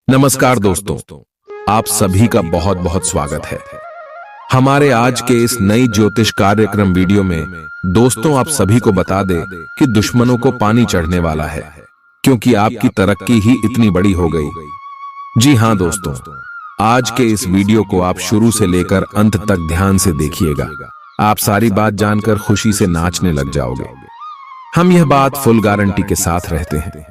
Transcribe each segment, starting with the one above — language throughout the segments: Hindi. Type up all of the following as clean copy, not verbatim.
नमस्कार दोस्तों, आप सभी का बहुत बहुत स्वागत है हमारे आज के इस नई ज्योतिष कार्यक्रम वीडियो में। दोस्तों, आप सभी को बता दें कि दुश्मनों को पानी चढ़ने वाला है, क्योंकि आपकी तरक्की ही इतनी बड़ी हो गई। जी हां दोस्तों, आज के इस वीडियो को आप शुरू से लेकर अंत तक ध्यान से देखिएगा। आप सारी बात जानकर खुशी से नाचने लग जाओगे। हम यह बात फुल गारंटी के साथ रहते हैं।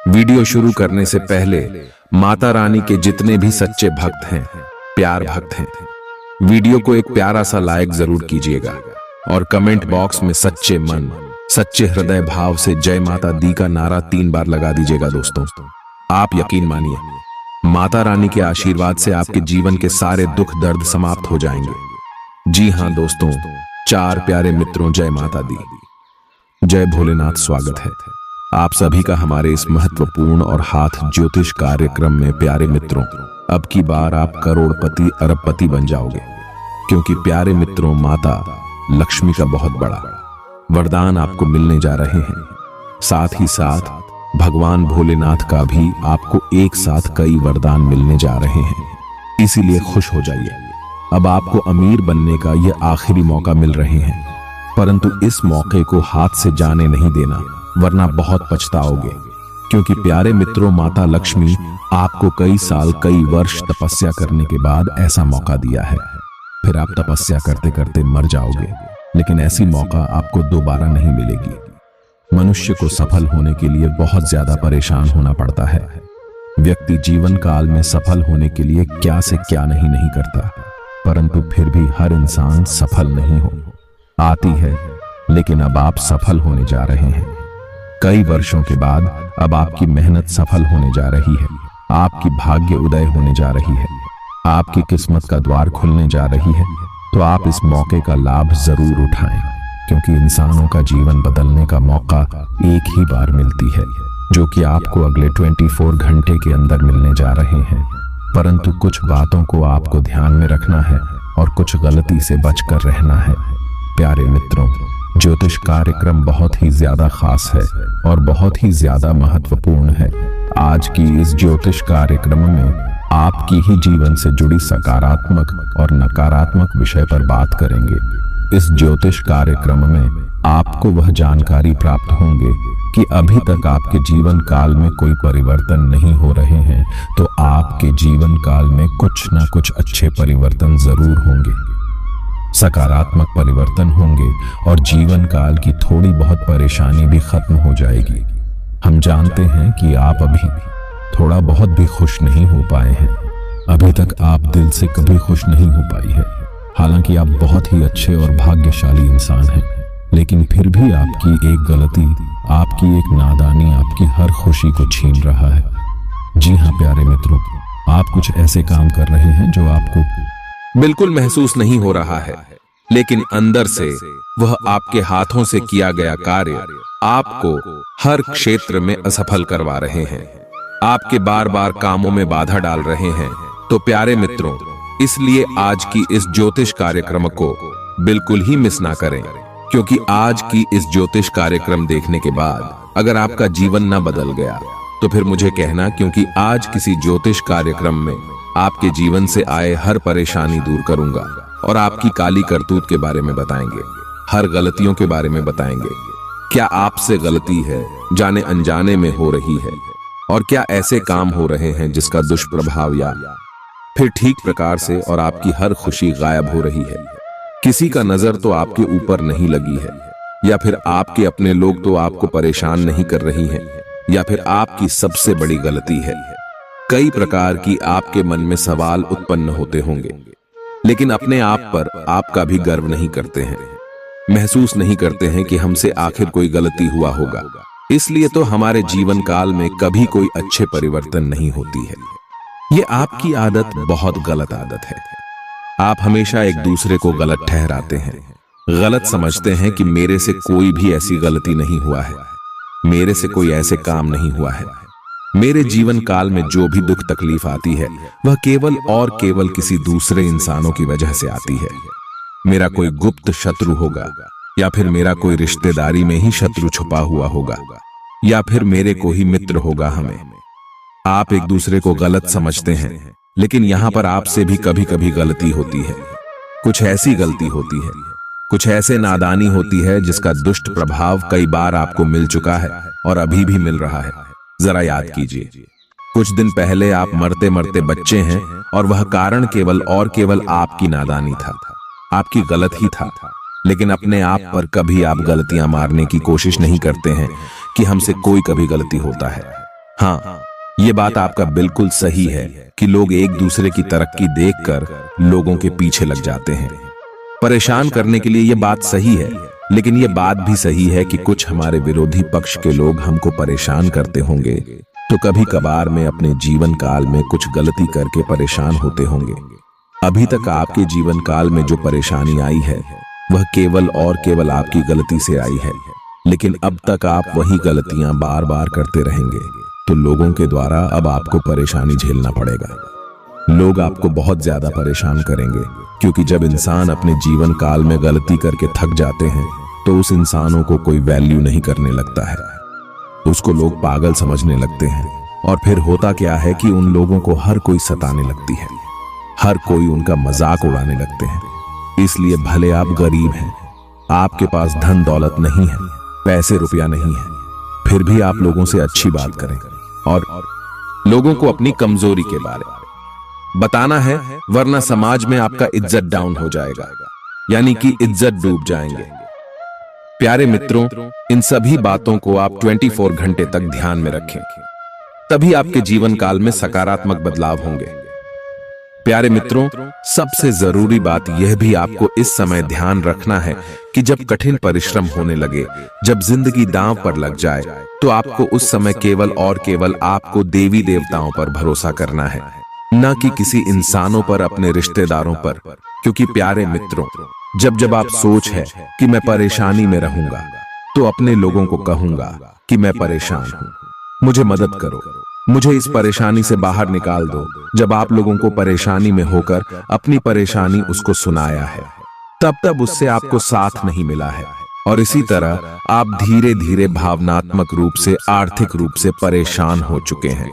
वीडियो शुरू करने से पहले माता रानी के जितने भी सच्चे भक्त हैं, प्यार भक्त हैं, वीडियो को एक प्यारा सा लाइक जरूर कीजिएगा और कमेंट बॉक्स में सच्चे मन, सच्चे हृदय भाव से जय माता दी का नारा 3 बार लगा दीजिएगा। दोस्तों, आप यकीन मानिए, माता रानी के आशीर्वाद से आपके जीवन के सारे दुख दर्द समाप्त हो जाएंगे। जी हां दोस्तों, 4 प्यारे मित्रों, जय माता दी, जय भोलेनाथ। स्वागत है आप सभी का हमारे इस महत्वपूर्ण और हाथ ज्योतिष कार्यक्रम में। प्यारे मित्रों, अब की बार आप करोड़पति अरबपति बन जाओगे, क्योंकि प्यारे मित्रों, माता लक्ष्मी का बहुत बड़ा वरदान आपको मिलने जा रहे हैं। साथ ही साथ भगवान भोलेनाथ का भी आपको एक साथ कई वरदान मिलने जा रहे हैं। इसीलिए खुश हो जाइए। अब आपको अमीर बनने का यह आखिरी मौका मिल रहे हैं, परंतु इस मौके को हाथ से जाने नहीं देना, वरना बहुत पछताओगे। क्योंकि प्यारे मित्रों, माता लक्ष्मी आपको कई साल, कई वर्ष तपस्या करने के बाद ऐसा मौका दिया है। फिर आप तपस्या करते करते मर जाओगे, लेकिन ऐसी मौका आपको दोबारा नहीं मिलेगी। मनुष्य को सफल होने के लिए बहुत ज्यादा परेशान होना पड़ता है। व्यक्ति जीवन काल में सफल होने के लिए क्या से क्या नहीं करता, परंतु फिर भी हर इंसान सफल नहीं हो आती है। लेकिन अब आप सफल होने जा रहे हैं। कई वर्षों के बाद अब आपकी मेहनत सफल होने जा रही है। आपकी भाग्य उदय होने जा रही है। आपकी किस्मत का द्वार खुलने जा रही है। तो आप इस मौके का लाभ जरूर उठाएं, क्योंकि इंसानों का जीवन बदलने का मौका एक ही बार मिलती है, जो कि आपको अगले 24 घंटे के अंदर मिलने जा रहे हैं। परंतु कुछ बातों को आपको ध्यान में रखना है और कुछ गलती से बचकर रहना है। प्यारे मित्रों, ज्योतिष कार्यक्रम बहुत ही ज्यादा खास है और बहुत ही ज्यादा महत्वपूर्ण है। आज की इस ज्योतिष कार्यक्रम में आपकी ही जीवन से जुड़ी सकारात्मक और नकारात्मक विषय पर बात करेंगे। इस ज्योतिष कार्यक्रम में आपको वह जानकारी प्राप्त होंगे कि अभी तक आपके जीवन काल में कोई परिवर्तन नहीं हो रहे हैं, तो आपके जीवन काल में कुछ ना कुछ अच्छे परिवर्तन जरूर होंगे, सकारात्मक परिवर्तन होंगे और जीवन काल की थोड़ी बहुत परेशानी भी खत्म हो जाएगी। हम जानते हैं कि आप अभी थोड़ा बहुत भी खुश नहीं हो पाए हैं। अभी तक आप दिल से कभी खुश नहीं हो पाई है। हालांकि आप बहुत ही अच्छे और भाग्यशाली इंसान हैं, लेकिन फिर भी आपकी एक गलती, आपकी एक नादानी आपकी हर खुशी को छीन रहा है। जी हाँ प्यारे मित्रों, आप कुछ ऐसे काम कर रहे हैं जो आपको बिल्कुल महसूस नहीं हो रहा है, लेकिन अंदर से वह आपके हाथों से किया गया कार्य आपको हर क्षेत्र में असफल करवा रहे हैं, आपके बार बार कामों में बाधा डाल रहे हैं। तो प्यारे मित्रों, इसलिए आज की इस ज्योतिष कार्यक्रम को बिल्कुल ही मिस ना करें, क्योंकि आज की इस ज्योतिष कार्यक्रम देखने के बाद अगर आपका जीवन न बदल गया तो फिर मुझे कहना, क्योंकि आज किसी ज्योतिष कार्यक्रम में आपके जीवन से आए हर परेशानी दूर करूंगा और आपकी काली करतूत के बारे में बताएंगे, हर गलतियों के बारे में बताएंगे। क्या आपसे गलती है, जाने अनजाने में हो रही है, और क्या ऐसे काम हो रहे हैं जिसका दुष्प्रभाव या फिर ठीक प्रकार से और आपकी हर खुशी गायब हो रही है। किसी का नजर तो आपके ऊपर नहीं लगी है, या फिर आपके अपने लोग तो आपको परेशान नहीं कर रही हैं, या फिर आपकी सबसे बड़ी गलती है। कई प्रकार की आपके मन में सवाल उत्पन्न होते होंगे, लेकिन अपने आप पर आपका भी गर्व नहीं करते हैं, महसूस नहीं करते हैं कि हमसे आखिर कोई गलती हुआ होगा। इसलिए तो हमारे जीवन काल में कभी कोई अच्छे परिवर्तन नहीं होती है। ये आपकी आदत बहुत गलत आदत है। आप हमेशा एक दूसरे को गलत ठहराते हैं, गलत समझते हैं कि मेरे से कोई भी ऐसी गलती नहीं हुआ है, मेरे से कोई ऐसे काम नहीं हुआ है। मेरे जीवन काल में जो भी दुख तकलीफ आती है वह केवल और केवल किसी दूसरे इंसानों की वजह से आती है। मेरा कोई गुप्त शत्रु होगा, या फिर मेरा कोई रिश्तेदारी में ही शत्रु छुपा हुआ होगा, या फिर मेरे को ही मित्र होगा। हमें आप एक दूसरे को गलत समझते हैं, लेकिन यहाँ पर आपसे भी कभी कभी गलती होती है। कुछ ऐसी गलती होती है, कुछ ऐसे नादानी होती है जिसका दुष्ट प्रभाव कई बार आपको मिल चुका है और अभी भी मिल रहा है। जरा याद कीजिए, कुछ दिन पहले आप मरते मरते बच्चे हैं और वह कारण केवल और केवल आपकी नादानी था, आपकी गलत ही था। लेकिन अपने आप पर कभी आप गलतियां मारने की कोशिश नहीं करते हैं कि हमसे कोई कभी गलती होता है। हाँ, ये बात आपका बिल्कुल सही है कि लोग एक दूसरे की तरक्की देखकर लोगों के पीछे लग जाते हैं। परेशान करने के लिए ये बात सही है, लेकिन ये बात भी सही है कि कुछ हमारे विरोधी पक्ष के लोग हमको परेशान करते होंगे, तो कभी कभार में अपने जीवन काल में कुछ गलती करके परेशान होते होंगे। अभी तक आपके जीवन काल में जो परेशानी आई है वह केवल और केवल आपकी गलती से आई है, लेकिन अब तक आप वही गलतियां बार बार करते रहेंगे, तो लोगों के द्वारा अब आपको परेशानी झेलना पड़ेगा। लोग आपको बहुत ज्यादा परेशान करेंगे, क्योंकि जब इंसान अपने जीवन काल में गलती करके थक जाते हैं तो उस इंसानों को कोई वैल्यू नहीं करने लगता है, उसको लोग पागल समझने लगते हैं। और फिर होता क्या है कि उन लोगों को हर कोई सताने लगती है, हर कोई उनका मजाक उड़ाने लगते हैं। इसलिए भले आप गरीब हैं, आपके पास धन दौलत नहीं है, पैसे रुपया नहीं है, फिर भी आप लोगों से अच्छी बात करें और लोगों को अपनी कमजोरी के बारे बताना है, वरना समाज में आपका इज्जत डाउन हो जाएगा, यानी कि इज्जत डूब जाएंगे। प्यारे मित्रों, इन सभी बातों को आप 24 घंटे तक ध्यान में रखें, तभी आपके जीवन काल में सकारात्मक बदलाव होंगे। प्यारे मित्रों, सबसे जरूरी बात यह भी आपको इस समय ध्यान रखना है कि जब कठिन परिश्रम होने लगे, जब जिंदगी दांव पर लग जाए, तो आपको उस समय केवल और केवल आपको देवी देवताओं पर भरोसा करना है, न कि किसी इंसानों पर, अपने रिश्तेदारों पर। क्योंकि प्यारे मित्रों, जब जब आप सोच है कि मैं परेशानी में रहूंगा, तो अपने लोगों को कहूंगा कि मैं परेशान हूं, मुझे मदद करो, मुझे इस परेशानी से बाहर निकाल दो। जब आप लोगों को परेशानी में होकर अपनी परेशानी उसको सुनाया है, तब उससे आपको साथ नहीं मिला है। और इसी तरह आप धीरे धीरे भावनात्मक रूप से, आर्थिक रूप से परेशान हो चुके हैं।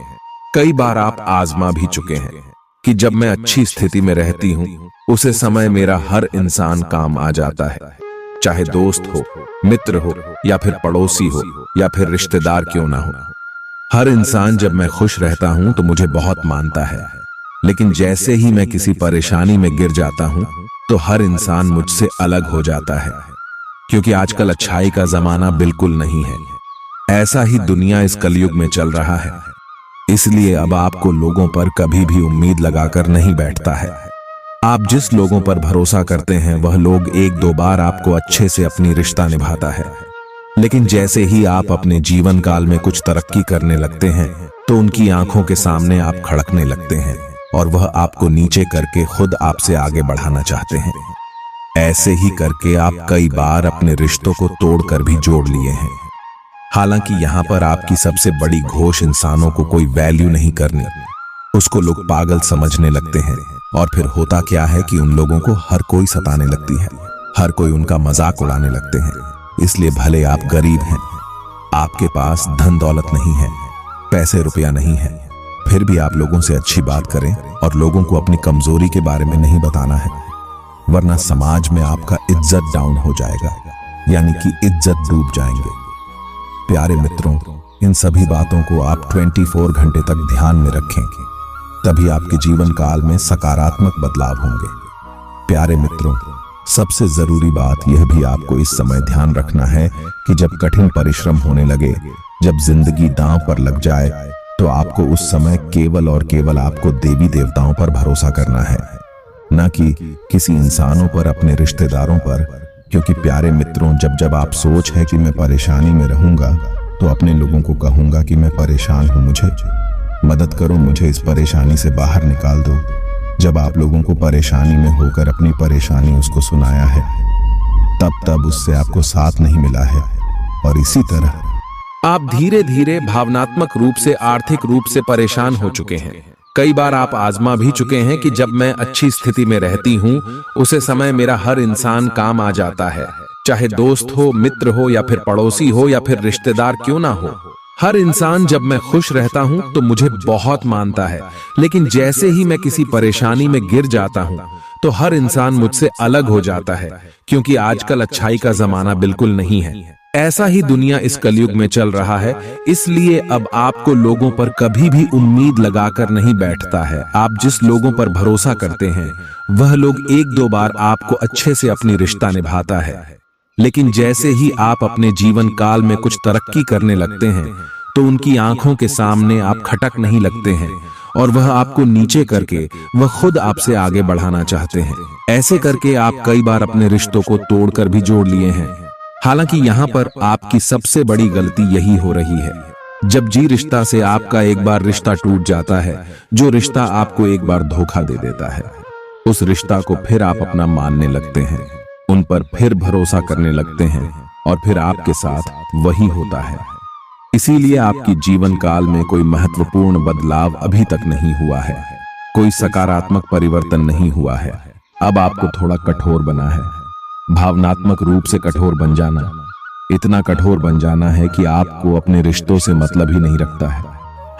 कई बार आप आजमा भी चुके हैं कि जब मैं अच्छी स्थिति में रहती हूं, उसे समय मेरा हर इंसान काम आ जाता है, चाहे दोस्त हो, मित्र हो, या फिर पड़ोसी हो, या फिर रिश्तेदार क्यों ना हो। हर इंसान जब मैं खुश रहता हूं तो मुझे बहुत मानता है, लेकिन जैसे ही मैं किसी परेशानी में गिर जाता हूं तो हर इंसान मुझसे अलग हो जाता है, क्योंकि आजकल अच्छाई का जमाना बिल्कुल नहीं है। ऐसा ही दुनिया इस कलयुग में चल रहा है। इसलिए अब आपको लोगों पर कभी भी उम्मीद लगाकर नहीं बैठता है। आप जिस लोगों पर भरोसा करते हैं वह लोग एक दो बार आपको अच्छे से अपनी रिश्ता निभाता है, लेकिन जैसे ही आप अपने जीवन काल में कुछ तरक्की करने लगते हैं तो उनकी आंखों के सामने आप खड़कने लगते हैं और वह आपको नीचे करके खुद आपसे आगे बढ़ाना चाहते हैं। ऐसे ही करके आप कई बार अपने रिश्तों को तोड़कर भी जोड़ लिए हैं। हालांकि यहाँ पर आपकी सबसे बड़ी घोष इंसानों को कोई वैल्यू नहीं करनी, उसको लोग पागल समझने लगते हैं। और फिर होता क्या है कि उन लोगों को हर कोई सताने लगती है, हर कोई उनका मजाक उड़ाने लगते हैं। इसलिए भले आप गरीब हैं, आपके पास धन दौलत नहीं है, पैसे रुपया नहीं है, फिर भी आप लोगों से अच्छी बात करें और लोगों को अपनी कमजोरी के बारे में नहीं बताना है, वरना समाज में आपका इज्जत डाउन हो जाएगा, यानी कि इज्जत डूब जाएंगे। प्यारे मित्रों, इन सभी बातों को आप 24 घंटे तक ध्यान में रखें, तभी आपके जीवन काल में सकारात्मक बदलाव होंगे। प्यारे मित्रों, सबसे जरूरी बात यह भी आपको इस समय ध्यान रखना है कि जब कठिन परिश्रम होने लगे, जब जिंदगी दांव पर लग जाए, तो आपको उस समय केवल और केवल आपको देवी देवताओं पर भरोसा करना है, न कि किसी इंसानों पर, अपने रिश्तेदारों पर। क्योंकि प्यारे मित्रों, जब जब आप सोच है कि मैं परेशानी में रहूंगा, तो अपने लोगों को कहूंगा कि मैं परेशान हूं, मुझे मदद करो, मुझे इस परेशानी से बाहर निकाल दो। जब आप लोगों को परेशानी में होकर अपनी परेशानी उसको सुनाया है, तब उससे आपको साथ नहीं मिला है। और इसी तरह आप धीरे धीरे भावनात्मक रूप से, आर्थिक रूप से परेशान हो चुके हैं। कई बार आप आजमा भी चुके हैं कि जब मैं अच्छी स्थिति में रहती हूं, उसे समय मेरा हर इंसान काम आ जाता है, चाहे दोस्त हो, मित्र हो, या फिर पड़ोसी हो, या फिर रिश्तेदार क्यों ना हो। हर इंसान जब मैं खुश रहता हूं तो मुझे बहुत मानता है, लेकिन जैसे ही मैं किसी परेशानी में गिर जाता हूं तो हर इंसान मुझसे अलग हो जाता है, क्योंकि आजकल अच्छाई का जमाना बिल्कुल नहीं है। ऐसा ही दुनिया इस कलयुग में चल रहा है, इसलिए अब आपको लोगों पर कभी भी उम्मीद लगाकर नहीं बैठता है। आप जिस लोगों पर भरोसा करते हैं वह लोग एक दो बार आपको अच्छे से अपनी रिश्ता निभाता है, लेकिन जैसे ही आप अपने जीवन काल में कुछ तरक्की करने लगते हैं तो उनकी आंखों के सामने आप खटक नहीं लगते हैं और वह आपको नीचे करके वह खुद आपसे आगे बढ़ाना चाहते हैं। ऐसे करके आप कई बार अपने रिश्तों को तोड़कर भी जोड़ लिए हैं। हालांकि यहाँ पर आपकी सबसे बड़ी गलती यही हो रही है, जब जी रिश्ता से आपका एक बार रिश्ता टूट जाता है, जो रिश्ता आपको एक बार धोखा दे देता है, उस रिश्ता को फिर आप अपना मानने लगते हैं, उन पर फिर भरोसा करने लगते हैं और फिर आपके साथ वही होता है। इसीलिए आपकी जीवन काल में कोई महत्वपूर्ण बदलाव अभी तक नहीं हुआ है, कोई सकारात्मक परिवर्तन नहीं हुआ है। अब आपको थोड़ा कठोर बना है, भावनात्मक रूप से कठोर बन जाना, इतना कठोर बन जाना है कि आपको अपने रिश्तों से मतलब ही नहीं रखता है।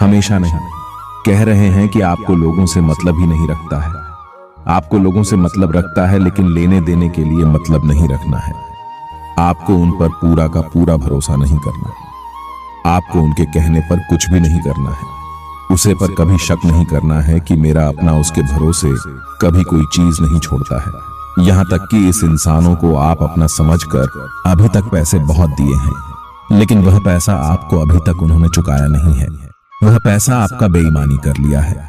हमेशा नहीं, कह रहे हैं कि आपको लोगों से मतलब ही नहीं रखता है। आपको लोगों से मतलब रखता है, लेकिन लेने देने के लिए मतलब नहीं रखना है। आपको उन पर पूरा का पूरा भरोसा नहीं करना, आपको उनके कहने पर कुछ भी नहीं करना है, उसे पर कभी शक नहीं करना है कि मेरा अपना उसके भरोसे कभी कोई चीज नहीं छोड़ता है। यहाँ तक कि इस इंसानों को आप अपना समझकर अभी तक पैसे बहुत दिए हैं, लेकिन वह पैसा आपको अभी तक उन्होंने चुकाया नहीं है। वह पैसा आपका बेईमानी कर लिया है,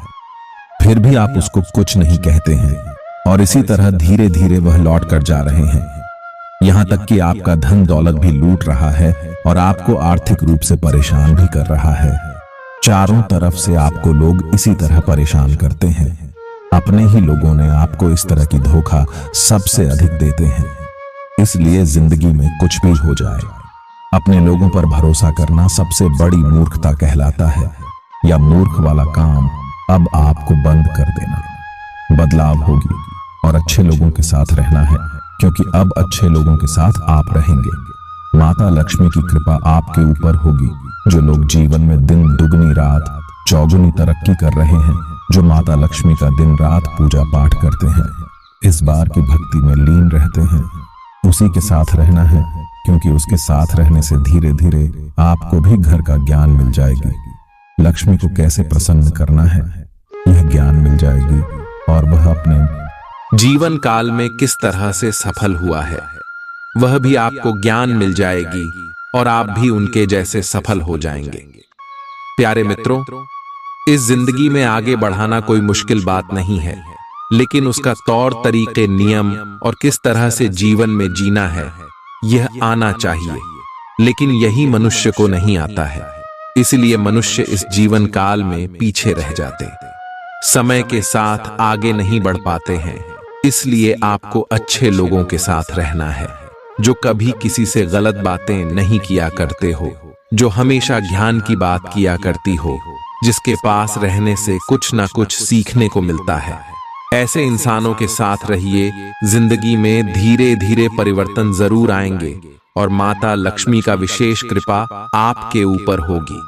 फिर भी आप उसको कुछ नहीं कहते हैं और इसी तरह धीरे धीरे वह लौट कर जा रहे हैं। यहाँ तक कि आपका धन दौलत भी लूट रहा है और आपको आर्थिक रूप से परेशान भी कर रहा है। चारों तरफ से आपको लोग इसी तरह परेशान करते हैं। अपने ही लोगों ने आपको इस तरह की धोखा सबसे अधिक देते हैं। इसलिए जिंदगी में कुछ भी हो जाए, अपने लोगों पर भरोसा करना सबसे बड़ी मूर्खता कहलाता है। या मूर्ख वाला काम अब आपको बंद कर देना। बदलाव होगी और अच्छे लोगों के साथ रहना है, क्योंकि अब अच्छे लोगों के साथ आप रहेंगे। माता लक्ष्मी की कृपा आपके ऊपर होगी। जो लोग जीवन में दिन दुगनी रात चौगुनी तरक्की कर रहे हैं, जो माता लक्ष्मी का दिन रात पूजा पाठ करते हैं, इस बार की भक्ति में लीन रहते हैं, उसी के साथ रहना है, क्योंकि उसके साथ रहने से धीरे धीरे आपको भी घर का ज्ञान मिल जाएगी। लक्ष्मी को कैसे प्रसन्न करना है यह ज्ञान मिल जाएगी और वह अपने जीवन काल में किस तरह से सफल हुआ है वह भी आपको ज्ञान मिल जाएगी और आप भी उनके जैसे सफल हो जाएंगे। प्यारे मित्रों, इस जिंदगी में आगे बढ़ाना कोई मुश्किल बात नहीं है, लेकिन उसका तौर तरीके, नियम और किस तरह से जीवन में जीना है यह आना चाहिए, लेकिन यही मनुष्य को नहीं आता है। इसलिए मनुष्य इस जीवन काल में पीछे रह जाते, समय के साथ आगे नहीं बढ़ पाते हैं। इसलिए आपको अच्छे लोगों के साथ रहना है, जो कभी किसी से गलत बातें नहीं किया करते हो, जो हमेशा ज्ञान की बात किया करती हो, जिसके पास रहने से कुछ ना कुछ सीखने को मिलता है। ऐसे इंसानों के साथ रहिए। जिंदगी में धीरे धीरे परिवर्तन जरूर आएंगे और माता लक्ष्मी का विशेष कृपा आपके ऊपर होगी।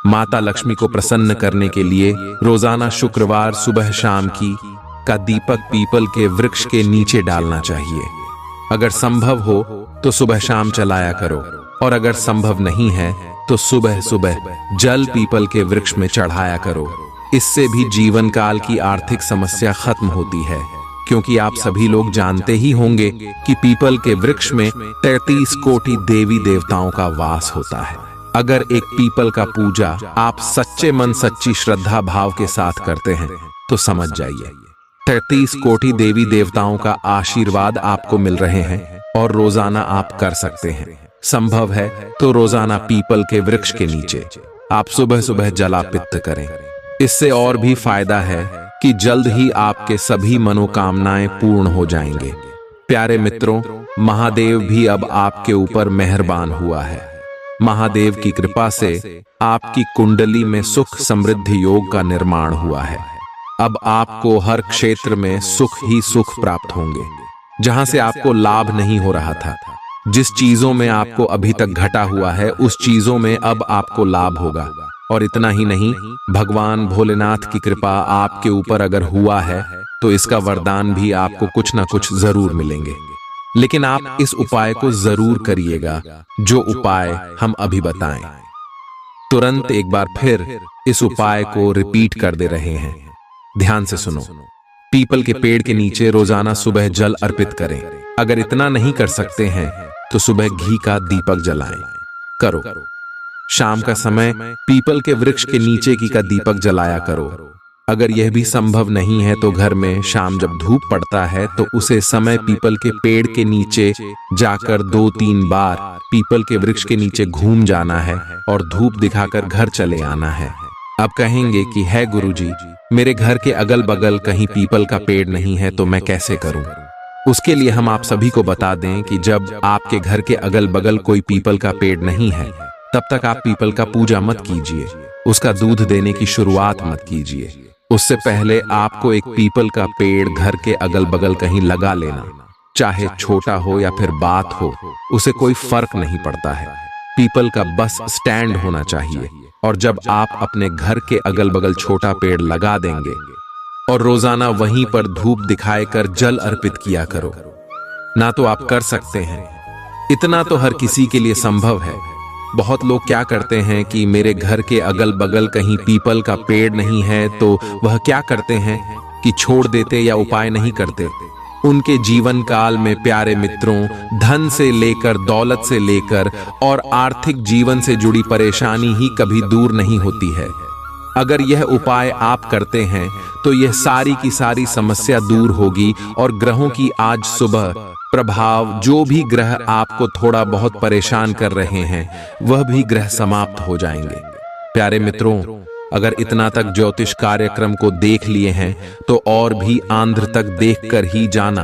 माता लक्ष्मी को प्रसन्न करने के लिए रोजाना शुक्रवार सुबह शाम का दीपक पीपल के वृक्ष के नीचे डालना चाहिए। अगर संभव हो तो सुबह शाम चलाया करो, और अगर संभव नहीं है तो सुबह सुबह जल पीपल के वृक्ष में चढ़ाया करो। इससे भी जीवन काल की आर्थिक समस्या खत्म होती है, क्योंकि आप सभी लोग जानते ही होंगे कि पीपल के वृक्ष में 33 कोटि देवी देवताओं का वास होता है। अगर एक पीपल का पूजा आप सच्चे मन सच्ची श्रद्धा भाव के साथ करते हैं तो समझ जाइए 33 कोटि देवी देवताओं का आशीर्वाद आपको मिल रहे हैं और रोजाना आप कर सकते हैं। संभव है तो रोजाना पीपल के वृक्ष के नीचे आप सुबह सुबह जलापित्त करें। इससे और भी फायदा है कि जल्द ही आपके सभी मनोकामनाएं पूर्ण हो जाएंगे। प्यारे मित्रों, महादेव भी अब आपके ऊपर मेहरबान हुआ है। महादेव की कृपा से आपकी कुंडली में सुख समृद्धि योग का निर्माण हुआ है। अब आपको हर क्षेत्र में सुख ही सुख प्राप्त होंगे। जहां से आपको लाभ नहीं हो रहा था जिस चीजों में आपको अभी तक घटा हुआ है उस चीजों में अब आपको लाभ होगा। और इतना ही नहीं, भगवान भोलेनाथ की कृपा आपके ऊपर अगर हुआ है तो इसका वरदान भी आपको कुछ ना कुछ जरूर मिलेंगे। लेकिन आप इस उपाय को जरूर करिएगा जो उपाय हम अभी बताएं। तुरंत एक बार फिर इस उपाय को रिपीट कर दे रहे हैं। ध्यान से सुनो। पीपल के पेड़ के नीचे रोजाना सुबह जल अर्पित करें। अगर इतना नहीं कर सकते हैं तो सुबह घी का दीपक जलाएं। करो। शाम का समय पीपल के वृक्ष के नीचे घी का दीपक जलाया करो। अगर यह भी संभव नहीं है तो घर में शाम जब धूप पड़ता है तो उसे समय पीपल के पेड़ के नीचे जाकर 2-3 बार पीपल के वृक्ष के नीचे घूम जाना है और धूप दिखाकर घर चले आना है। अब कहेंगे कि है गुरुजी, मेरे घर के अगल बगल कहीं पीपल का पेड़ नहीं है तो मैं कैसे करूं? उसके लिए हम आप सभी को बता दें कि जब आपके घर के अगल बगल कोई पीपल का पेड़ नहीं है तब तक आप पीपल का पूजा मत कीजिए, उसका दूध देने की शुरुआत मत कीजिए। उससे पहले आपको एक पीपल का पेड़ घर के अगल बगल कहीं लगा लेना, चाहे छोटा हो या फिर बात हो, उसे कोई फर्क नहीं पड़ता है। पीपल का बस स्टैंड होना चाहिए। और जब आप अपने घर के अगल बगल छोटा पेड़ लगा देंगे और रोजाना वहीं पर धूप दिखाए कर जल अर्पित किया करो। ना तो आप कर सकते हैं, इतना तो हर किसी के लिए संभव है। बहुत लोग क्या करते हैं कि मेरे घर के अगल बगल कहीं पीपल का पेड़ नहीं है तो वह क्या करते हैं कि छोड़ देते या उपाय नहीं करते। उनके जीवन काल में प्यारे मित्रों, धन से लेकर दौलत से लेकर और आर्थिक जीवन से जुड़ी परेशानी ही कभी दूर नहीं होती है। अगर यह उपाय आप करते हैं तो यह सारी की सारी समस्या दूर होगी और ग्रहों की आज सुबह प्रभाव, जो भी ग्रह आपको थोड़ा बहुत परेशान कर रहे हैं वह भी ग्रह समाप्त हो जाएंगे। प्यारे मित्रों, अगर इतना तक ज्योतिष कार्यक्रम को देख लिए हैं तो और भी आंध्र तक देखकर ही जाना,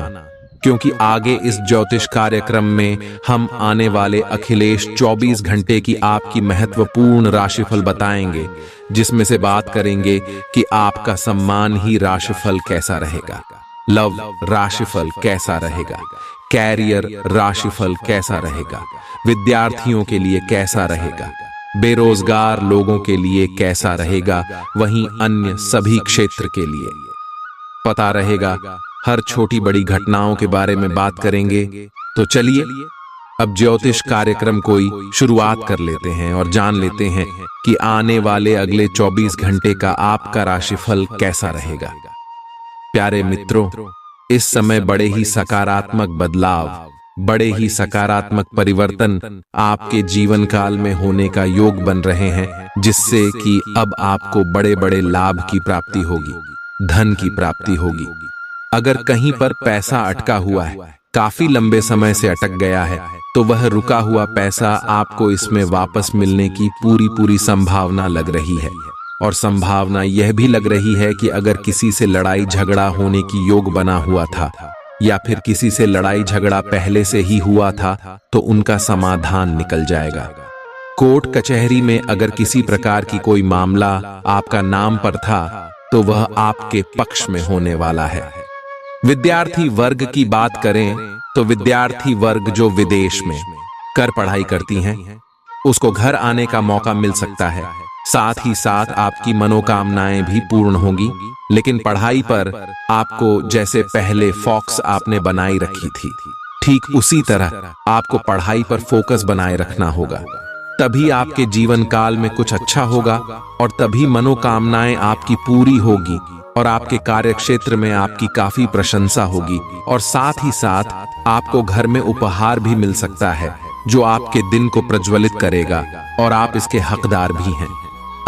क्योंकि आगे इस ज्योतिष कार्यक्रम में हम आने वाले अखिलेश 24 घंटे की आपकी महत्वपूर्ण राशिफल बताएंगे, जिसमें से बात करेंगे कि आपका सम्मान ही राशिफल कैसा रहेगा, लव राशिफल कैसा रहेगा, कैरियर राशिफल कैसा रहेगा, विद्यार्थियों के लिए कैसा रहेगा, बेरोजगार लोगों के लिए कैसा रहेगा, वहीं अन्य सभी क्षेत्र के लिए पता रहेगा। हर छोटी बड़ी घटनाओं के बारे में बात करेंगे। तो चलिए अब ज्योतिष कार्यक्रम कोई शुरुआत कर लेते हैं और जान लेते हैं कि आने वाले अगले 24 घंटे का आपका राशिफल कैसा रहेगा। प्यारे मित्रों, इस समय बड़े ही सकारात्मक बदलाव, बड़े ही सकारात्मक परिवर्तन आपके जीवन काल में होने का योग बन रहे हैं, जिससे कि अब आपको बड़े बड़े लाभ की प्राप्ति होगी, धन की प्राप्ति होगी। अगर कहीं पर पैसा अटका हुआ है, काफी लंबे समय से अटक गया है, तो वह रुका हुआ पैसा आपको इसमें वापस मिलने की पूरी संभावना लग रही है। और संभावना यह भी लग रही है कि अगर किसी से लड़ाई झगड़ा होने की योग बना हुआ था या फिर किसी से लड़ाई झगड़ा पहले से ही हुआ था तो उनका समाधान निकल जाएगा। कोर्ट कचहरी में अगर किसी प्रकार की कोई मामला आपका नाम पर था तो वह आपके पक्ष में होने वाला है। विद्यार्थी वर्ग की बात करें तो विद्यार्थी वर्ग जो विदेश में कर पढ़ाई करती हैं, उसको घर आने का मौका मिल सकता है। साथ ही साथ आपकी मनोकामनाएं भी पूर्ण होगी। लेकिन पढ़ाई पर आपको जैसे पहले फोकस आपने बनाई रखी थी, ठीक उसी तरह आपको पढ़ाई पर फोकस बनाए रखना होगा। तभी आपके जीवन काल में कुछ अच्छा होगा और तभी मनोकामनाएं आपकी पूरी होगी और आपके कार्य क्षेत्र में आपकी काफी प्रशंसा होगी। और साथ ही साथ आपको घर में उपहार भी मिल सकता है जो आपके दिन को प्रज्वलित करेगा और आप इसके हकदार भी हैं।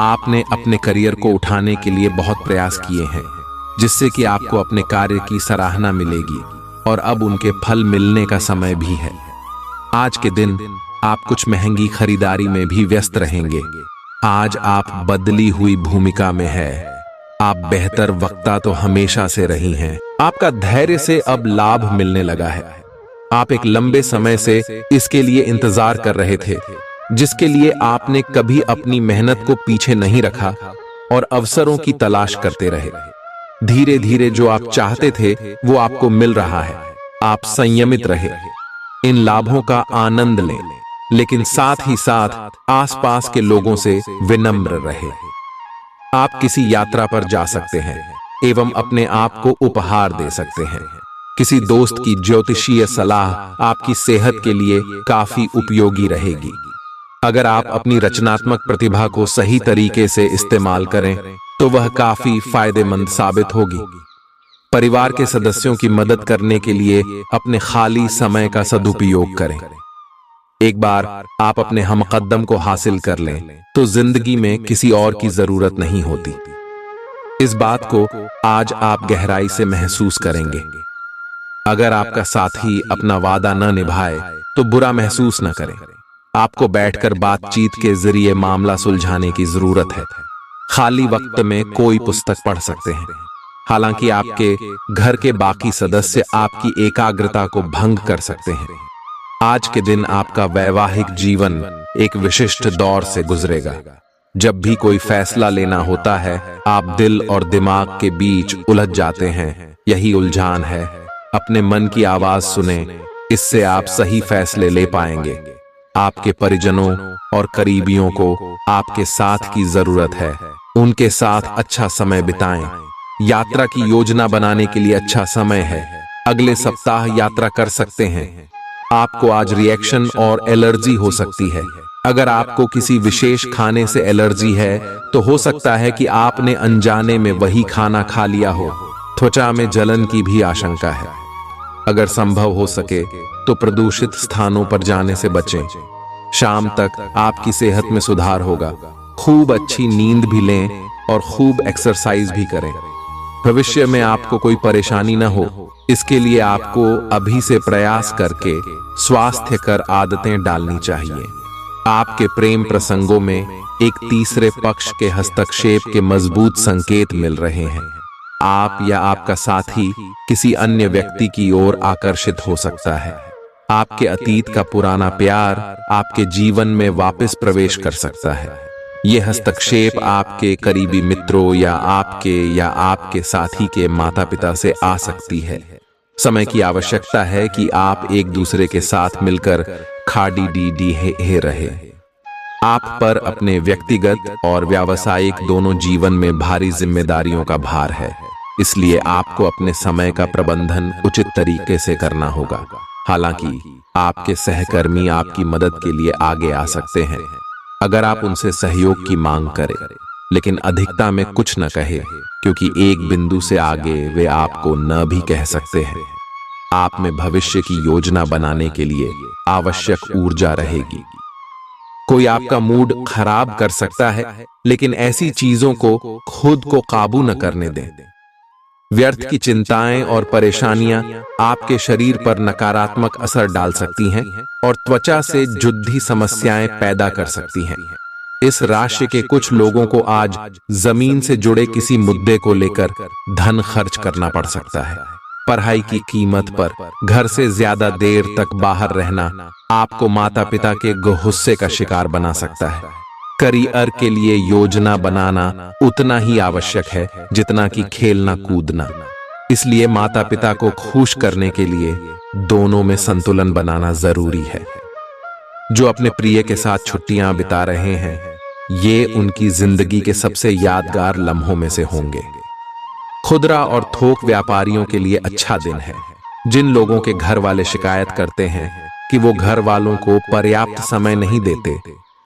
आपने अपने करियर को उठाने के लिए बहुत प्रयास किए हैं, जिससे कि आपको अपने कार्य की सराहना मिलेगी और अब उनके फल मिलने का समय भी है। आज के दिन आप कुछ महंगी खरीदारी में भी व्यस्त रहेंगे। आज आप बदली हुई भूमिका में है। आप बेहतर वक्ता तो हमेशा से रही हैं। आपका धैर्य से अब लाभ मिलने लगा है। आप एक लंबे समय से इसके लिए इंतजार कर रहे थे, जिसके लिए आपने कभी अपनी मेहनत को पीछे नहीं रखा और अवसरों की तलाश करते रहे। धीरे धीरे जो आप चाहते थे वो आपको मिल रहा है। आप संयमित रहे, इन लाभों का आनंद लें, लेकिन साथ ही साथ आसपास के लोगों से विनम्र रहे। आप किसी यात्रा पर जा सकते हैं एवं अपने आप को उपहार दे सकते हैं। किसी दोस्त की ज्योतिषीय सलाह आपकी सेहत के लिए काफी उपयोगी रहेगी। अगर आप अपनी रचनात्मक प्रतिभा को सही तरीके से इस्तेमाल करें तो वह काफी फायदेमंद साबित होगी। परिवार के सदस्यों की मदद करने के लिए अपने खाली समय का सदुपयोग करें। एक बार आप अपने हमकदम को हासिल कर लें तो जिंदगी में किसी और की जरूरत नहीं होती। इस बात को आज आप गहराई से महसूस करेंगे। अगर आपका साथी अपना वादा न निभाए तो बुरा महसूस न करें। आपको बैठकर बातचीत के जरिए मामला सुलझाने की जरूरत है। खाली वक्त में कोई पुस्तक पढ़ सकते हैं। हालांकि आपके घर के बाकी सदस्य आपकी एकाग्रता को भंग कर सकते हैं। आज के दिन आपका वैवाहिक जीवन एक विशिष्ट दौर से गुजरेगा। जब भी कोई फैसला लेना होता है, आप दिल और दिमाग के बीच उलझ जाते हैं। यही उलझान है। अपने मन की आवाज सुने, इससे आप सही फैसले ले पाएंगे। आपके परिजनों और करीबियों को आपके साथ की जरूरत है। उनके साथ अच्छा समय बिताएं। यात्रा की योजना बनाने के लिए अच्छा समय है। अगले सप्ताह यात्रा कर सकते हैं। आपको आज रिएक्शन और एलर्जी हो सकती है। अगर आपको किसी विशेष खाने से एलर्जी है तो हो सकता है कि आपने अनजाने में वही खाना खा लिया हो। त्वचा में जलन की भी आशंका है। अगर संभव हो सके तो प्रदूषित स्थानों पर जाने से बचें। शाम तक आपकी सेहत में सुधार होगा। खूब अच्छी नींद भी लें और खूब एक्सरसाइज भी करें। भविष्य में आपको कोई परेशानी न हो, इसके लिए आपको अभी से प्रयास करके स्वास्थ्यकर आदतें डालनी चाहिए। आपके प्रेम प्रसंगों में एक तीसरे पक्ष के हस्तक्षेप के मजबूत संकेत मिल रहे हैं। आप या आपका साथी किसी अन्य व्यक्ति की ओर आकर्षित हो सकता है। आपके अतीत का पुराना प्यार आपके जीवन में वापस प्रवेश कर सकता है। यह हस्तक्षेप आपके करीबी मित्रों या आपके साथी के माता पिता से आ सकती है। समय की आवश्यकता है कि आप एक दूसरे के साथ मिलकर खाड़ी रहे। आप पर अपने व्यक्तिगत और व्यावसायिक दोनों जीवन में भारी जिम्मेदारियों का भार है। इसलिए आपको अपने समय का प्रबंधन उचित तरीके से करना होगा। हालांकि आपके सहकर्मी आपकी मदद के लिए आगे आ सकते हैं अगर आप उनसे सहयोग की मांग करें, लेकिन अधिकता में कुछ न कहे, क्योंकि एक बिंदु से आगे वे आपको न भी कह सकते हैं। आप में भविष्य की योजना बनाने के लिए आवश्यक ऊर्जा रहेगी। कोई आपका मूड खराब कर सकता है, लेकिन ऐसी चीजों को खुद को काबू न करने दें। व्यर्थ की चिंताएं और परेशानियां आपके शरीर पर नकारात्मक असर डाल सकती हैं और त्वचा से जुद्धी समस्याएं पैदा कर सकती हैं। इस राशि के कुछ लोगों को आज जमीन से जुड़े किसी मुद्दे को लेकर धन खर्च करना पड़ सकता है। पढ़ाई की कीमत पर घर से ज्यादा देर तक बाहर रहना आपको माता पिता के गुस्से का शिकार बना सकता है। करियर के लिए योजना बनाना उतना ही आवश्यक है जितना कि खेलना कूदना। इसलिए माता पिता को खुश करने के लिए दोनों में संतुलन बनाना जरूरी है। जो अपने प्रिय के साथ छुट्टियां बिता रहे हैं, ये उनकी जिंदगी के सबसे यादगार लम्हों में से होंगे। खुदरा और थोक व्यापारियों के लिए अच्छा दिन है। जिन लोगों के घर वाले शिकायत करते हैं कि वो घर वालों को पर्याप्त समय नहीं देते,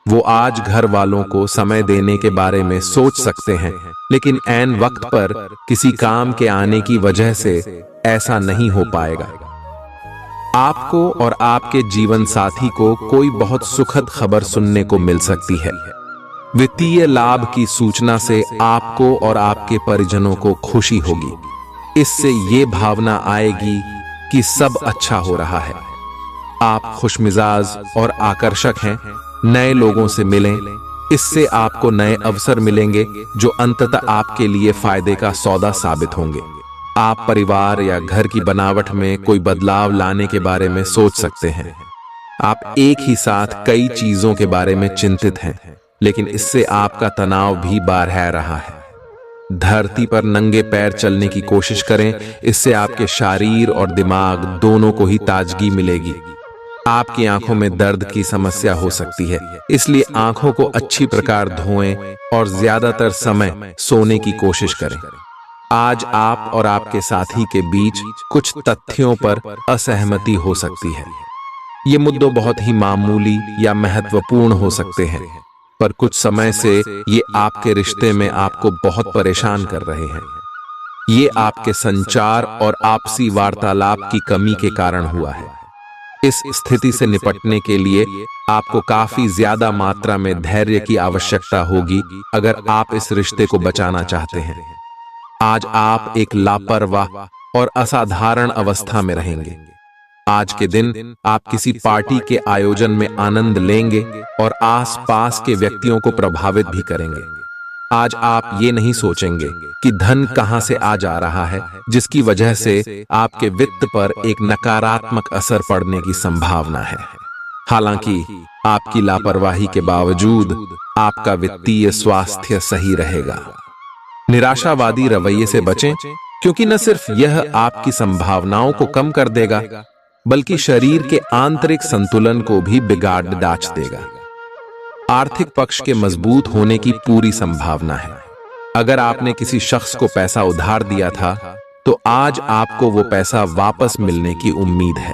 वो आज घर वालों को समय देने के बारे में सोच सकते हैं, लेकिन ऐन वक्त पर किसी काम के आने की वजह से ऐसा नहीं हो पाएगा। आपको और आपके जीवन साथी को कोई बहुत सुखद खबर सुनने को मिल सकती है। वित्तीय लाभ की सूचना से आपको और आपके परिजनों को खुशी होगी। इससे ये भावना आएगी कि सब अच्छा हो रहा है। आप खुशमिजाज और आकर्षक हैं। नए लोगों से मिलें, इससे आपको नए अवसर मिलेंगे जो अंततः आपके लिए फायदे का सौदा साबित होंगे। आप परिवार या घर की बनावट में कोई बदलाव लाने के बारे में सोच सकते हैं। आप एक ही साथ कई चीजों के बारे में चिंतित हैं, लेकिन इससे आपका तनाव भी बढ़ रहा है। धरती पर नंगे पैर चलने की कोशिश करें, इससे आपके शरीर और दिमाग दोनों को ही ताजगी मिलेगी। आपकी आंखों में दर्द की समस्या हो सकती है, इसलिए आंखों को अच्छी प्रकार धोएं और ज्यादातर समय सोने की कोशिश करें। आज आप और आपके साथी के बीच कुछ तथ्यों पर असहमति हो सकती है। ये मुद्दे बहुत ही मामूली या महत्वपूर्ण हो सकते हैं, पर कुछ समय से ये आपके रिश्ते में आपको बहुत परेशान कर रहे हैं। ये आपके संचार और आपसी वार्तालाप की कमी के कारण हुआ है। इस स्थिति से निपटने के लिए आपको काफी ज्यादा मात्रा में धैर्य की आवश्यकता होगी अगर आप इस रिश्ते को बचाना चाहते हैं। आज आप एक लापरवाह और असाधारण अवस्था में रहेंगे। आज के दिन आप किसी पार्टी के आयोजन में आनंद लेंगे और आसपास के व्यक्तियों को प्रभावित भी करेंगे। आज आप ये नहीं सोचेंगे कि धन कहां से आ जा रहा है, जिसकी वजह से आपके वित्त पर एक नकारात्मक असर पड़ने की संभावना है। हालांकि आपकी लापरवाही के बावजूद आपका वित्तीय स्वास्थ्य सही रहेगा। निराशावादी रवैये से बचें, क्योंकि न सिर्फ यह आपकी संभावनाओं को कम कर देगा, बल्कि शरीर के आंतरिक संतुलन को भी बिगाड़ डाच देगा। आर्थिक पक्ष के मजबूत होने की पूरी संभावना है। अगर आपने किसी शख्स को पैसा उधार दिया था, तो आज आपको वो पैसा वापस मिलने की उम्मीद है।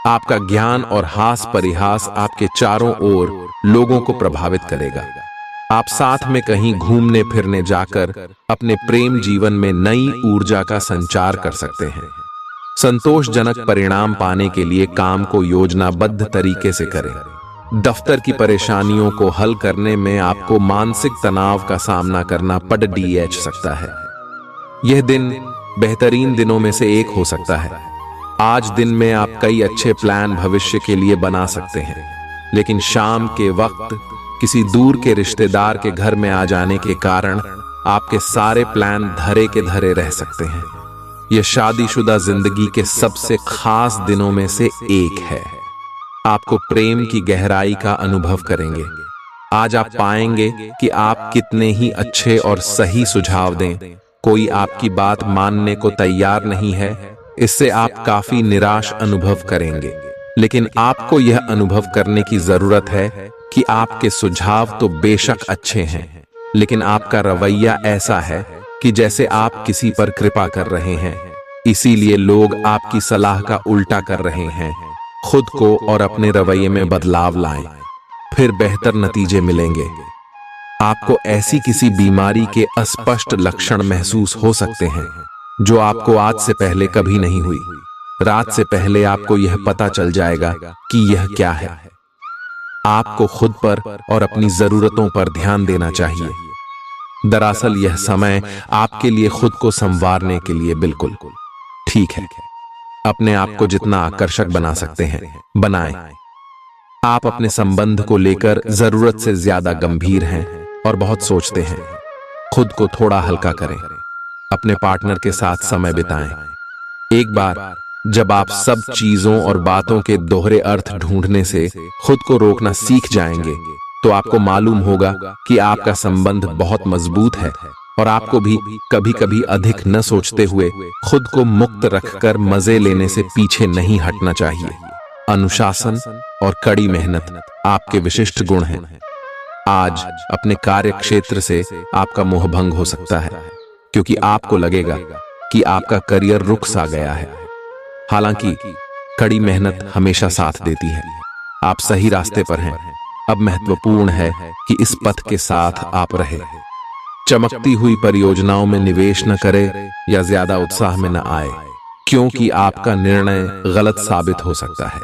आपका ज्ञान और हास परिहास आपके चारों ओर लोगों को प्रभावित करेगा। आप साथ में कहीं घूमने फिरने जाकर अपने प्रेम जीवन में नई ऊर्जा का संचार कर सकते हैं। संतोषजनक परिणाम पाने के लिए काम को योजनाबद्ध तरीके से करें। दफ्तर की परेशानियों को हल करने में आपको मानसिक तनाव का सामना करना पड़ सकता है। यह दिन बेहतरीन दिनों में से एक हो सकता है। आज दिन में आप कई अच्छे प्लान भविष्य के लिए बना सकते हैं, लेकिन शाम के वक्त किसी दूर के रिश्तेदार के घर में आ जाने के कारण आपके सारे प्लान धरे के धरे रह सकते हैं। यह शादीशुदा जिंदगी के सबसे खास दिनों में से एक है। आपको प्रेम की गहराई का अनुभव करेंगे। आज आप पाएंगे कि आप कितने ही अच्छे और सही सुझाव दें, कोई आपकी बात मानने को तैयार नहीं है। इससे आप काफी निराश अनुभव करेंगे, लेकिन आपको यह अनुभव करने की जरूरत है कि आपके सुझाव तो बेशक अच्छे हैं, लेकिन आपका रवैया ऐसा है कि जैसे आप किसी पर कृपा कर रहे हैं, इसीलिए लोग आपकी सलाह का उल्टा कर रहे हैं। खुद को और अपने रवैये में बदलाव लाएं, फिर बेहतर नतीजे मिलेंगे। आपको ऐसी किसी बीमारी के अस्पष्ट लक्षण महसूस हो सकते हैं जो आपको आज से पहले कभी नहीं हुई। रात से पहले आपको यह पता चल जाएगा कि यह क्या है। आपको खुद पर और अपनी जरूरतों पर ध्यान देना चाहिए। दरअसल यह समय आपके लिए खुद को संवारने के लिए बिल्कुल ठीक है। अपने आप को जितना आकर्षक बना सकते हैं बनाएं। आप अपने संबंध को लेकर जरूरत से ज्यादा गंभीर हैं और बहुत सोचते हैं। खुद को थोड़ा हल्का करें। अपने पार्टनर के साथ समय बिताएं। एक बार जब आप सब चीजों और बातों के दोहरे अर्थ ढूंढने से खुद को रोकना सीख जाएंगे, तो आपको मालूम होगा कि आपका संबंध बहुत मजबूत है और आपको भी कभी कभी अधिक न सोचते हुए खुद को मुक्त रखकर मजे लेने से पीछे नहीं हटना चाहिए। अनुशासन और कड़ी मेहनत आपके विशिष्ट गुण हैं। आज अपने कार्य क्षेत्र से आपका मोहभंग हो सकता है, क्योंकि आपको लगेगा कि आपका करियर रुक सा गया है। हालांकि कड़ी मेहनत हमेशा साथ देती है। आप सही रास्ते पर हैं। अब महत्वपूर्ण है कि इस पथ के साथ आप रहे। चमकती हुई परियोजनाओं में निवेश न करें या ज्यादा उत्साह में न आए, क्योंकि आपका निर्णय गलत साबित हो सकता है।